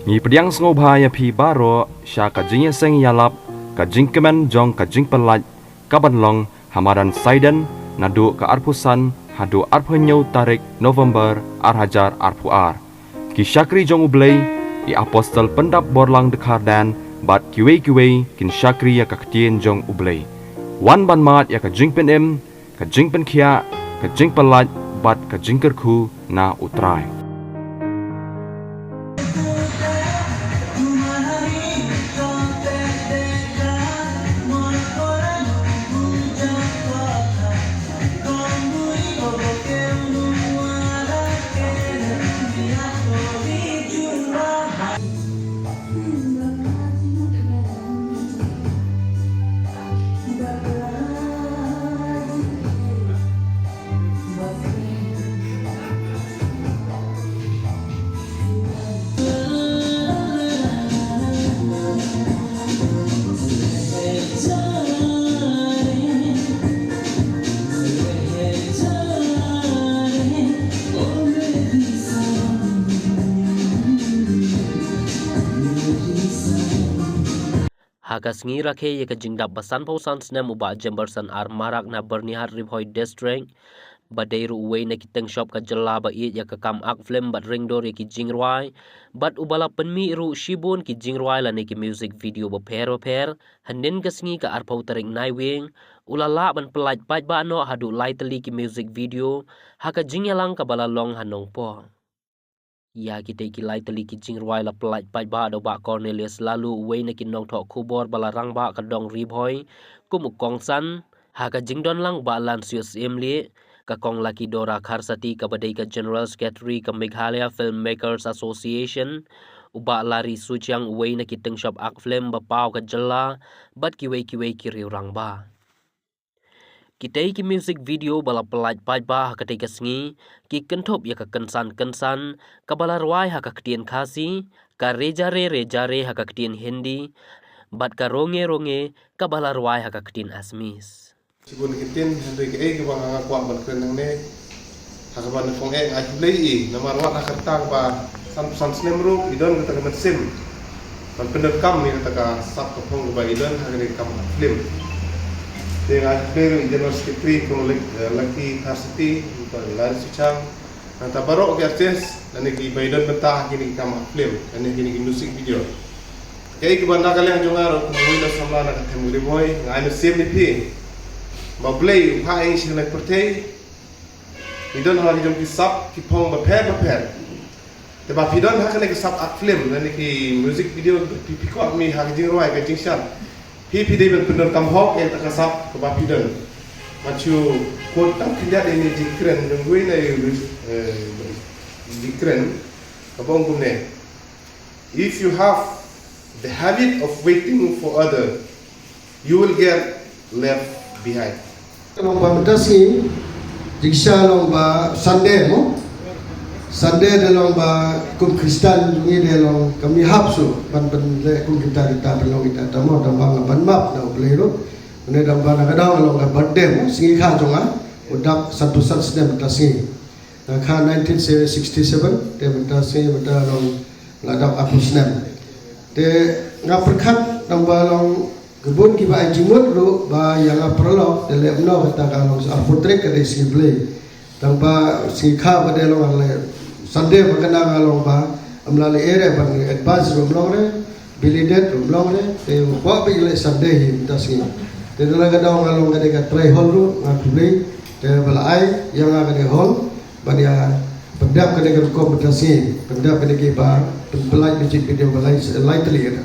Mi pediang ngobhaya phi baro sha ka jing seng yalap ka jing kemen jong ka jing pelaj ka banlong hamaran Saiden nadu ka arpusan hadu arphanyau tarik November arhajar arpuar ki syakri jong ublei i apostol pendap borlang dekhar dan bat kiwe kin syakri ya ka ktien jong ublei wan ban mat ya ka jing pen em ka jing pen khia ka jing pelaj bat ka jing kerku na utrai. Hakas ngi rakhe ye ka jingdap basan pausan snem uba jembersan ar marak na bernihat ribhoi district badeiru uwe na kiteng shop ka jela ba it ya ka kam ak film bat ringdor ye ki jingrwai bat ubala penmi ru shibun ki jingrwai la ne ki music video ba per hanin ka sngi ka ar pau taring naiwing ulala ban pelaj paj ba no hadu lai tali ki music video haka jingyalang ka bala long hanong po. Ya kita kilai teli kijing ruai la pelaj paj ba do ba Cornelius lalu uwe na kinong tok kubor bala rang ba kadong ribhoi kumukong san haka jingdon lang ba lansius imli ka kong laki dora kharsati ka badai ka General Secretary ka Meghalaya Filmmakers Association uba lari suciang uwe na kiteng shop ak film ba pau ka jela bat kiwe kiriu rang ba. Kitai ki music video bala pelaj paj ba haka tei kasngi ki kenthop ya ka kensan ka bala ruai haka ktien khasi ka rejare haka ktien hindi bat ka ronge ka bala ruai haka ktien asmis sibun kitin handai ke ke bang kwa ban kren ne haka ban fong ai play namar wat haka tang ba san snemru idon ka sim ban pendekam ni ka sap ka fong ba idon haka ni kam film dengan akhir General Secretary kong laki Kharsati untuk lari sucang nanti baru ke artis dan ini Biden mentah kini kam film dan ini music video kayak kebanda kalian jongar kumui dah sama nak temui boy ngai sim ni pi bablay upai sih nak pertai Biden hari jom kisap kipong baper tapi Biden hari nak kisap film dan ini music video pipiko kami hari jingruai ke jingshan Pipi dia benar kam hok yang tak kasap ke bapidan. Macam kota tidak ini jikren jengui na jikren abang kumne. If you have the habit of waiting for other, you will get left behind. Long ba medasi jiksa long ba Sunday mo. Sunday de long ba kum Kristen ni de long kami hapsu ban le kum kita belong kita tamo dam bang ban map na plero ne dam ba na kadang long ka birthday mo singi kha jonga udak satu sat snem tasi na kha 1967 de tasi bata long ladap aku snem de nga perkhat dam ba long kebun ki ba jimut ru ba yang aprolo de le no kata ka long sa putrek ke si play dam ba singi kha ba de long le Sunday berkenaan kalau bah melalui area bang advance rumlong re, bilidet rumlong re, buat pergi Sunday ini tasnya. Jadi kadang kalau kita try hall tu, ngaku beli, belai yang ada hall, banyak pendap kena kompetisi, pendap kena kita belai macam video belai lightly ada.